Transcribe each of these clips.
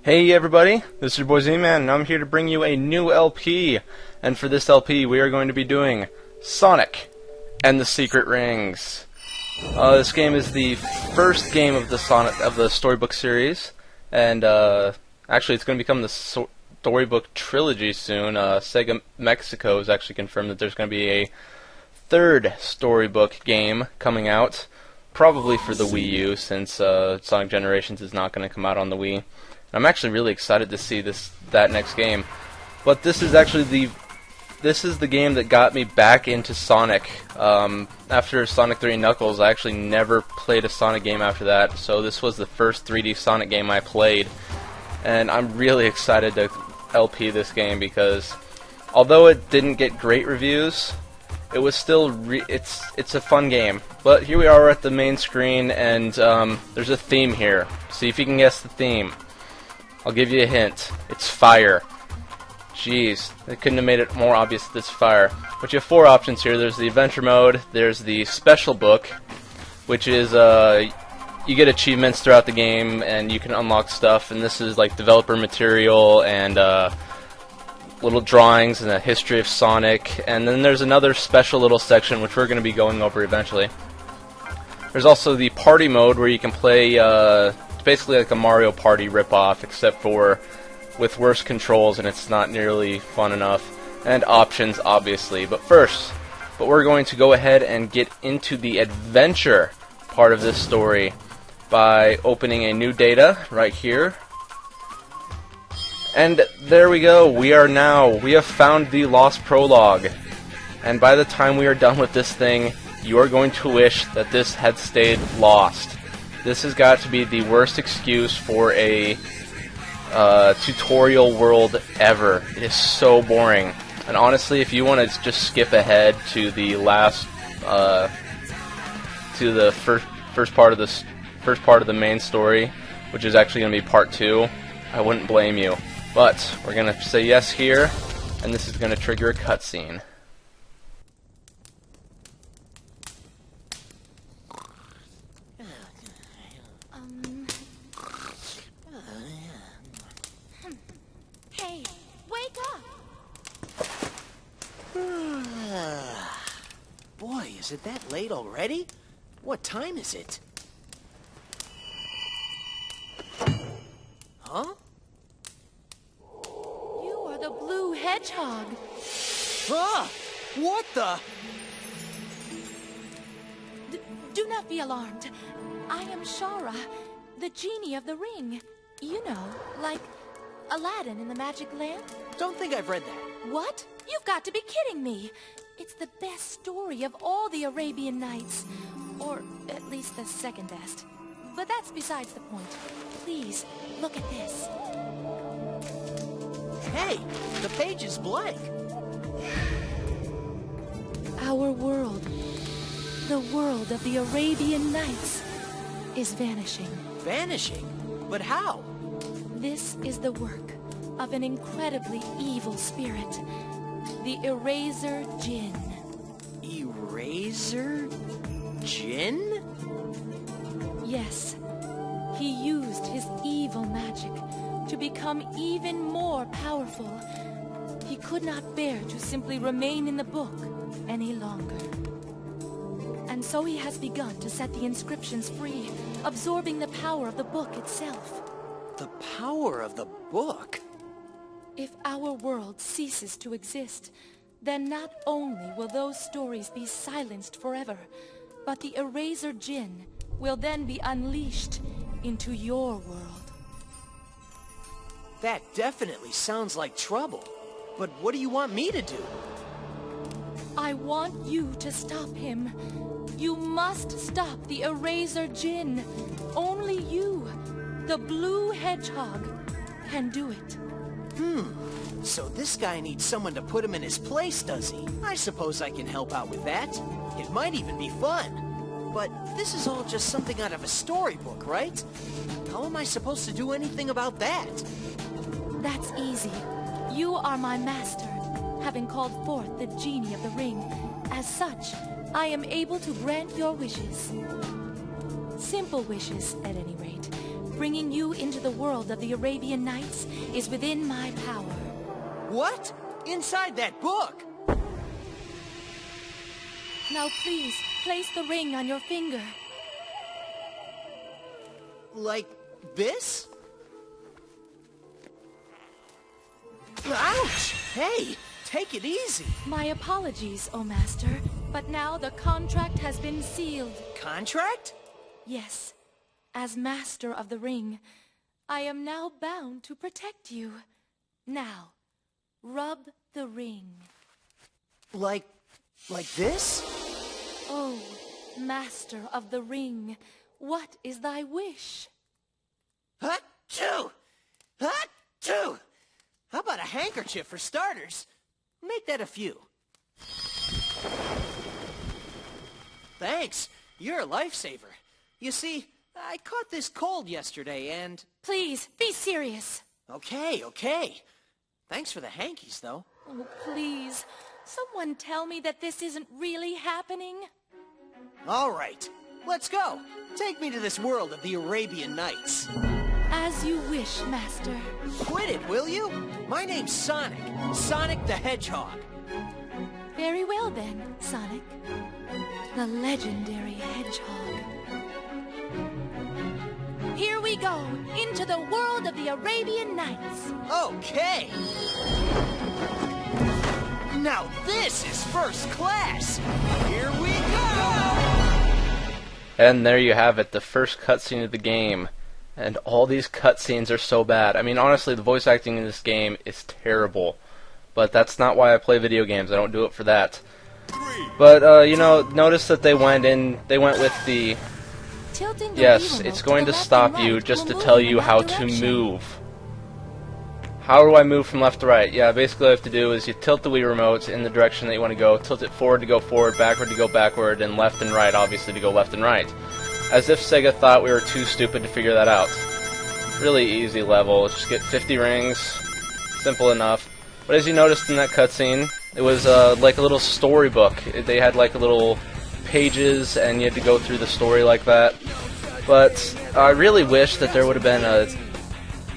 Hey everybody, this is your boy Z-Man, and I'm here to bring you a new LP. And for this LP, we are going to be doing Sonic and the Secret Rings. This game is the first game of the storybook series, and actually it's going to become the storybook trilogy soon. Sega Mexico has actually confirmed that there's going to be a third storybook game coming out, probably for the Wii U, since Sonic Generations is not going to come out on the Wii. I'm actually really excited to see that next game. But this is actually the game that got me back into Sonic. After Sonic 3 and Knuckles, I actually never played a Sonic game after that, so this was the first 3D Sonic game I played. And I'm really excited to LP this game because although it didn't get great reviews, it was still it's a fun game. But here we are at the main screen, and there's a theme here. See if you can guess the theme. I'll give you a hint. It's fire. Jeez, they couldn't have made it more obvious that it's fire. But you have four options here. There's the adventure mode, there's the special book, which is, you get achievements throughout the game, and you can unlock stuff, and this is like developer material, and little drawings, and a history of Sonic, and then there's another special little section, which we're going to be going over eventually. There's also the party mode, where you can play, it's basically like a Mario Party ripoff, except for with worse controls, and it's not nearly fun enough. And options, obviously. But we're going to go ahead and get into the adventure part of this story by opening a new data right here. And there we go. We have found the Lost Prologue. And by the time we are done with this thing, you are going to wish that this had stayed lost. This has got to be the worst excuse for a tutorial world ever. It is so boring. And honestly, if you want to just skip ahead to the last, to the first part of the main story, which is actually going to be part 2, I wouldn't blame you. But we're going to say yes here, and this is going to trigger a cutscene. Hey, wake up! Boy, is it that late already? What time is it? Huh? You are the blue hedgehog. Ah! What the? Do not be alarmed. I am Shahra, the genie of the ring. You know, like Aladdin in the magic lamp. Don't think I've read that. What? You've got to be kidding me. It's the best story of all the Arabian Nights. Or at least the second best. But that's besides the point. Please, look at this. Hey, the page is blank. Our world, the world of the Arabian Nights, is vanishing. Vanishing? But how? This is the work of an incredibly evil spirit, the Eraser Jinn. Eraser? Jinn? Yes, he used his evil magic to become even more powerful. He could not bear to simply remain in the book any longer. And so he has begun to set the inscriptions free, absorbing the power of the book itself. The power of the book? If our world ceases to exist, then not only will those stories be silenced forever, but the Eraser Jinn will then be unleashed into your world. That definitely sounds like trouble. But what do you want me to do? I want you to stop him. You must stop the Eraser Jinn. Only you, the blue hedgehog, can do it. So this guy needs someone to put him in his place, does he? I suppose I can help out with that. It might even be fun. But this is all just something out of a storybook, right? How am I supposed to do anything about that? That's easy. You are my master, having called forth the genie of the ring. As such, I am able to grant your wishes. Simple wishes, at any rate. bringing you into the world of the Arabian Nights is within my power. What? Inside that book? Now please, place the ring on your finger. Like this? Ouch! Hey, take it easy. My apologies, O Master, but now the contract has been sealed. Contract? Yes, as Master of the Ring, I am now bound to protect you. Now, rub the ring. Like this? Oh, Master of the Ring, what is thy wish? Hut-choo! Hut-choo! How about a handkerchief for starters? Make that a few. Thanks. You're a lifesaver. You see, I caught this cold yesterday and... Please, be serious. Okay. Thanks for the hankies, though. Oh, please. Someone tell me that this isn't really happening. All right. Let's go. Take me to this world of the Arabian Nights. As you wish, Master. Quit it, will you? My name's Sonic. Sonic the Hedgehog. Very well then, Sonic. The legendary hedgehog. Here we go, into the world of the Arabian Nights. Okay. Now this is first class. Here we go. And there you have it, the first cutscene of the game. And all these cutscenes are so bad. I mean, honestly, the voice acting in this game is terrible. But that's not why I play video games. I don't do it for that. But, you know, notice that they went with the... Tilting the Yes, Wii it's remote going to to the left stop and you right just will to move tell in you that how direction. to move. How do I move from left to right? Yeah, basically all you have to do is you tilt the Wii remote in the direction that you want to go, tilt it forward to go forward, backward to go backward, and left and right, obviously, to go left and right. As if Sega thought we were too stupid to figure that out. Really easy level, just get 50 rings, simple enough. But as you noticed in that cutscene, it was like a little storybook. They had like a little pages, and you had to go through the story like that. But I really wish that there would have been a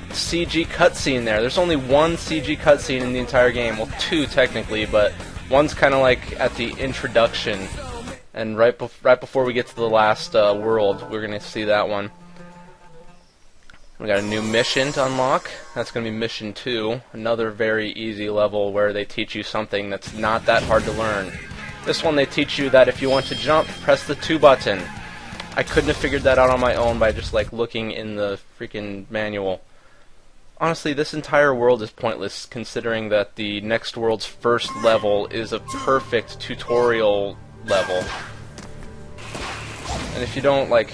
CG cutscene there. There's only one CG cutscene in the entire game. Well, two technically, but one's kind of like at the introduction, and right before we get to the last world, we're gonna see that one. We got a new mission to unlock. That's gonna be mission 2, another very easy level where they teach you something that's not that hard to learn. This one they teach you that if you want to jump, press the 2 button. I couldn't have figured that out on my own by just like looking in the freaking manual. Honestly, this entire world is pointless, considering that the next world's first level is a perfect tutorial level. And if you don't, like...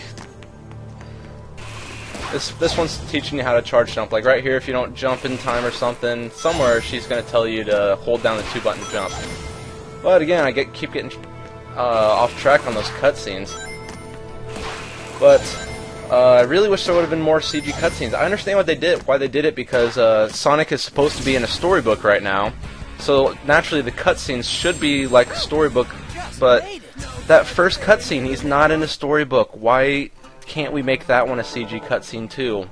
This one's teaching you how to charge jump. Like right here, if you don't jump in time or something, somewhere she's going to tell you to hold down the 2-button jump. But again, I keep getting off track on those cutscenes. But... I really wish there would have been more CG cutscenes. I understand why they did it, because Sonic is supposed to be in a storybook right now. So naturally the cutscenes should be like a storybook, but that first cutscene, he's not in a storybook. Why can't we make that one a CG cutscene too?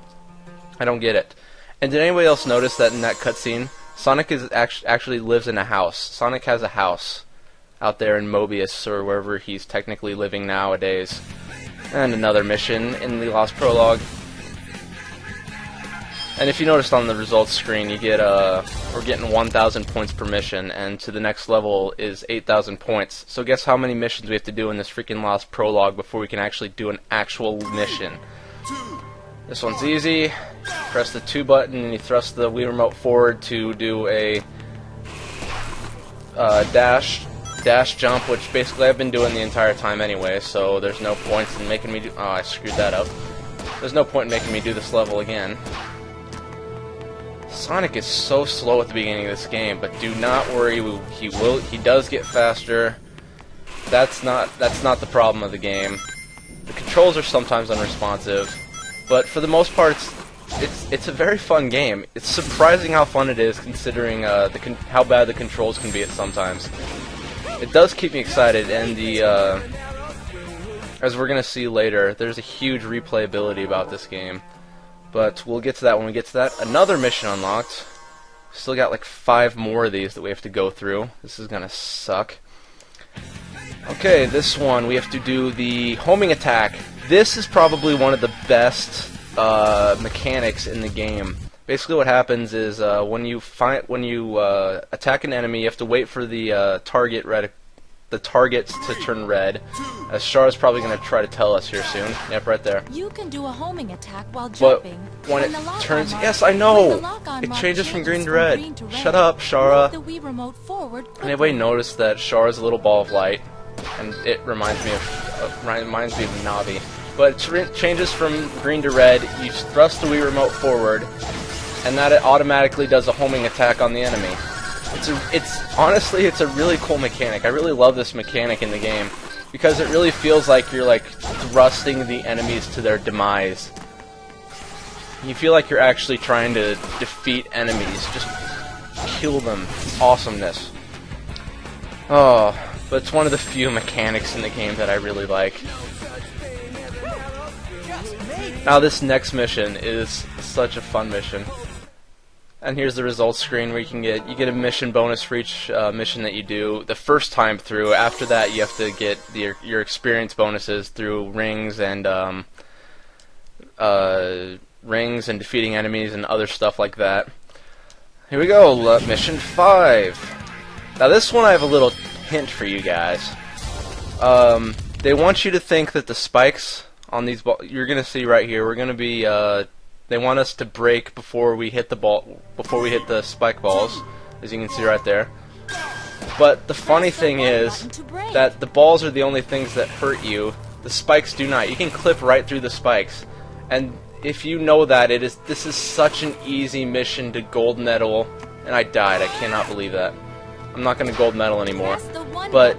I don't get it. And did anybody else notice that in that cutscene, Sonic is actually lives in a house. Sonic has a house out there in Mobius, or wherever he's technically living nowadays. And another mission in the Lost Prologue. And if you noticed on the results screen, you get we're getting 1,000 points per mission, and to the next level is 8,000 points. So guess how many missions we have to do in this freaking Lost Prologue before we can actually do an actual mission. This one's easy. Press the 2 button and you thrust the Wii remote forward to do a dash jump, which basically I've been doing the entire time anyway, so there's no point in making me do... Oh, I screwed that up. There's no point in making me do this level again. Sonic is so slow at the beginning of this game, but do not worry, he does get faster. That's not the problem of the game. The controls are sometimes unresponsive, but for the most part, it's a very fun game. It's surprising how fun it is, considering how bad the controls can be at sometimes. It does keep me excited, and as we're gonna see later, there's a huge replayability about this game. But we'll get to that when we get to that. Another mission unlocked. Still got like 5 more of these that we have to go through. This is gonna suck. Okay, this one we have to do the homing attack. This is probably one of the best mechanics in the game. Basically, what happens is when you attack an enemy, you have to wait for the targets to turn red. As Shahra's probably going to try to tell us here soon. Yep, right there. You can do a homing attack while But jumping. when it turns, yes, I know. It changes from green to red. Shut up, Shahra. Move the Wii remote forward quickly. Anybody notice that Shahra's a little ball of light, and it reminds me of Navi. But it changes from green to red. You thrust the Wii remote forward, and that it automatically does a homing attack on the enemy. Honestly, it's a really cool mechanic. I really love this mechanic in the game because it really feels like you're like thrusting the enemies to their demise. You feel like you're actually trying to defeat enemies, just kill them. Awesomeness. Oh, but it's one of the few mechanics in the game that I really like. Now this next mission is such a fun mission. And here's the results screen where you get a mission bonus for each mission that you do the first time through. After that, you have to get your experience bonuses through rings and defeating enemies and other stuff like that. Here we go, mission 5. Now this one I have a little hint for you guys. They want you to think that the spikes on these balls, you're gonna see right here, we're gonna be they want us to break before we hit the spike balls, as you can see right there. But the funny thing is that the balls are the only things that hurt you. The spikes do not. You can clip right through the spikes. And if you know that, this is such an easy mission to gold medal. And I died. I cannot believe that. I'm not going to gold medal anymore. But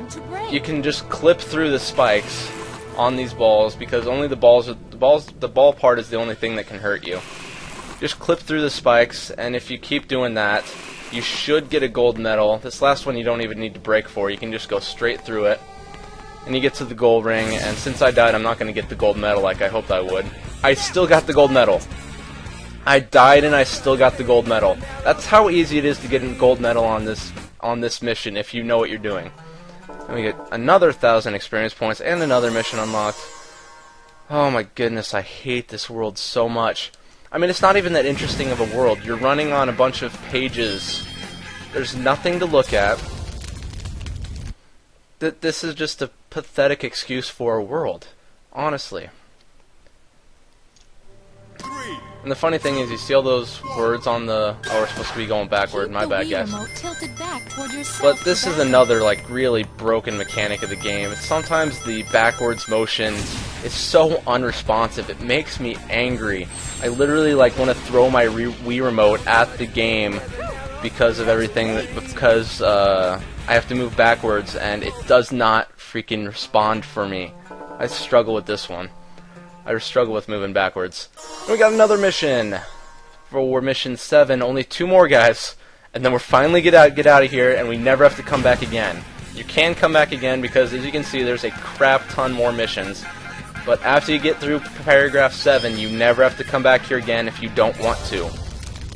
you can just clip through the spikes on these balls because only the ball part is the only thing that can hurt you. Just clip through the spikes, and if you keep doing that, you should get a gold medal. This last one you don't even need to break for. You can just go straight through it, and you get to the gold ring. And since I died, I'm not going to get the gold medal like I hoped I would. I still got the gold medal. I died and I still got the gold medal. That's how easy it is to get a gold medal on this mission if you know what you're doing. And we get another 1,000 experience points and another mission unlocked. Oh my goodness, I hate this world so much. I mean, it's not even that interesting of a world. You're running on a bunch of pages. There's nothing to look at. This is just a pathetic excuse for a world. Honestly. And the funny thing is, you see all those words on the... Oh, we're supposed to be going backward. My bad, guys. But this is another, like, really broken mechanic of the game. Sometimes the backwards motion is so unresponsive. It makes me angry. I literally, like, want to throw my Wii remote at the game because of everything. Because I have to move backwards, and it does not freaking respond for me. I struggle with this one. I struggle with moving backwards. And we got another mission for mission 7. Only 2 more, guys, and then we're finally get out of here, and we never have to come back again. You can come back again because, as you can see, there's a crap ton more missions. But after you get through paragraph 7, you never have to come back here again if you don't want to.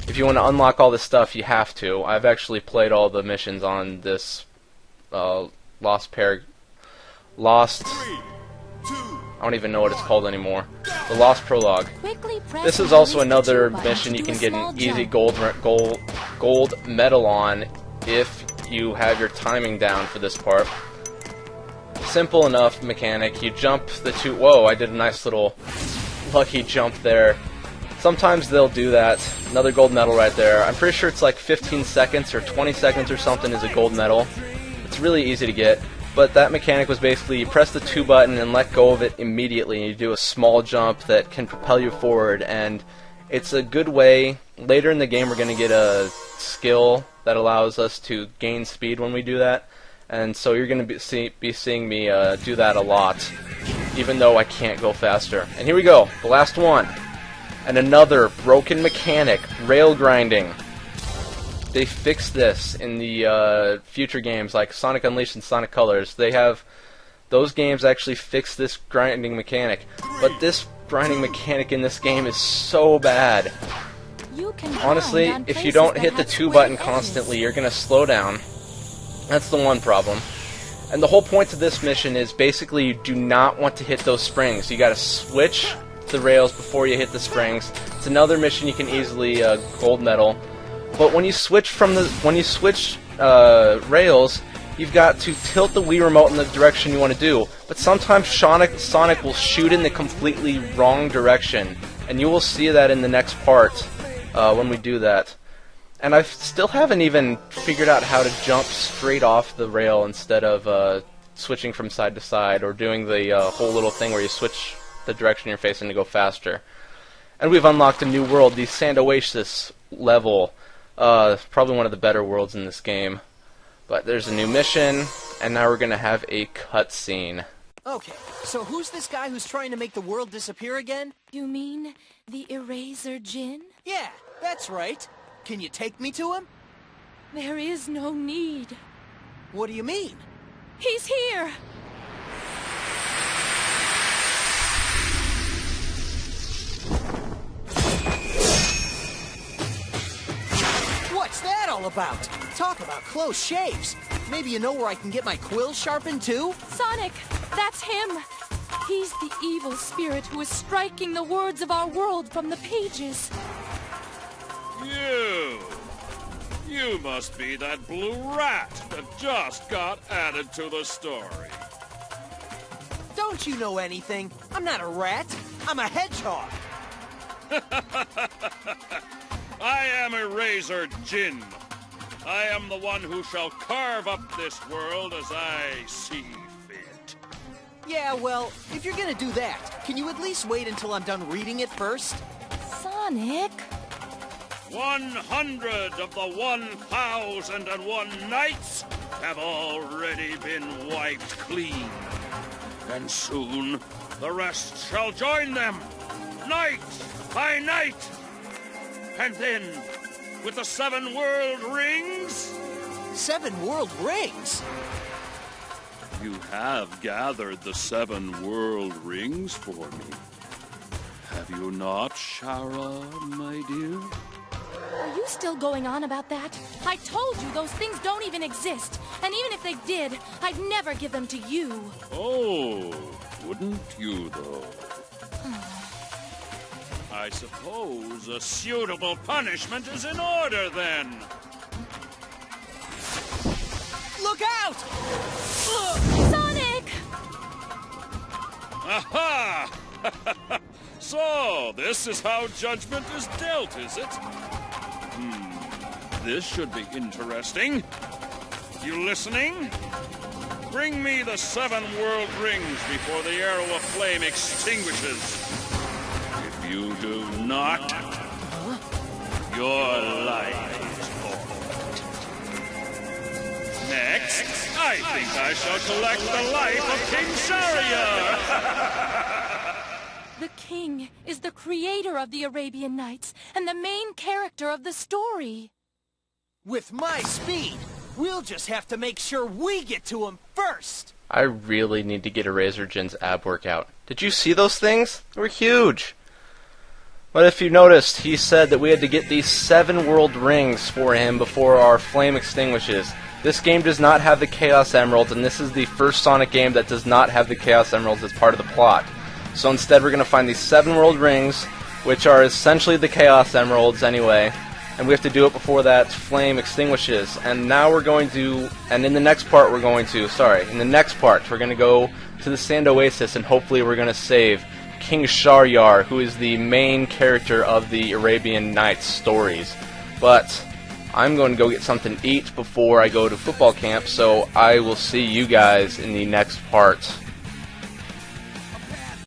If you want to unlock all this stuff, you have to. I've actually played all the missions on this Lost. I don't even know what it's called anymore. The Lost Prologue. This is also another mission you can get an easy gold medal on if you have your timing down for this part. Simple enough mechanic. You jump the 2... Whoa, I did a nice little lucky jump there. Sometimes they'll do that. Another gold medal right there. I'm pretty sure it's like 15 seconds or 20 seconds or something is a gold medal. It's really easy to get. But that mechanic was basically you press the 2 button and let go of it immediately, and you do a small jump that can propel you forward, and it's a good way. Later in the game we're going to get a skill that allows us to gain speed when we do that, and so you're going to be seeing me do that a lot, even though I can't go faster. And here we go, the last one. And another broken mechanic, rail grinding. They fixed this in the future games like Sonic Unleashed and Sonic Colors. Those games actually fixed this grinding mechanic. But this grinding mechanic in this game is so bad. You can Honestly, grind on if you places don't that hit the have 2 square button edges. constantly, you're gonna slow down. That's the one problem. And the whole point of this mission is basically you do not want to hit those springs. You gotta switch the rails before you hit the springs. It's another mission you can easily gold medal. But when you switch rails, you've got to tilt the Wii remote in the direction you want to do. But sometimes Sonic will shoot in the completely wrong direction, and you will see that in the next part when we do that. And I still haven't even figured out how to jump straight off the rail instead of switching from side to side, or doing the whole little thing where you switch the direction you're facing to go faster. And we've unlocked a new world, the Sand Oasis level. Probably one of the better worlds in this game. But there's a new mission, and now we're going to have a cutscene. Okay, so who's this guy who's trying to make the world disappear again? You mean the Eraser Djinn? Yeah, that's right. Can you take me to him? There is no need. What do you mean? He's here! What's that all about? Talk about close shaves. Maybe you know where I can get my quills sharpened too? Sonic! That's him! He's the evil spirit who is striking the words of our world from the pages. You must be that blue rat that just got added to the story. Don't you know anything? I'm not a rat. I'm a hedgehog. I am Eraser Djinn. I am the one who shall carve up this world as I see fit. Yeah, well, if you're gonna do that, can you at least wait until I'm done reading it first? Sonic? 100 of the 1,001 nights have already been wiped clean. And soon, the rest shall join them, night by night. And then, with the 7 world rings... 7 world rings? You have gathered the 7 world rings for me. Have you not, Shahra, my dear? Are you still going on about that? I told you those things don't even exist. And even if they did, I'd never give them to you. Oh, wouldn't you, though? I suppose a suitable punishment is in order, then. Look out! Sonic! Aha! So, this is how judgment is dealt, is it? This should be interesting. You listening? Bring me the 7 world rings before the arrow of flame extinguishes. If you do not, your life is forfeit. Next, I think I shall collect the life of King Shahra. The king is the creator of the Arabian Nights and the main character of the story. With my speed, we'll just have to make sure we get to him first. I really need to get Eraser Djinn's ab workout. Did you see those things? They were huge. But if you noticed, he said that we had to get these 7 world rings for him before our flame extinguishes. This game does not have the Chaos Emeralds, and this is the first Sonic game that does not have the Chaos Emeralds as part of the plot. So instead we're going to find these 7 world rings, which are essentially the Chaos Emeralds anyway, and we have to do it before that flame extinguishes. And now we're going to, and in the next part we're going to go to the Sand Oasis, and hopefully we're going to save King Shahryar, who is the main character of the Arabian Nights stories. But I'm going to go get something to eat before I go to football camp, so I will see you guys in the next part.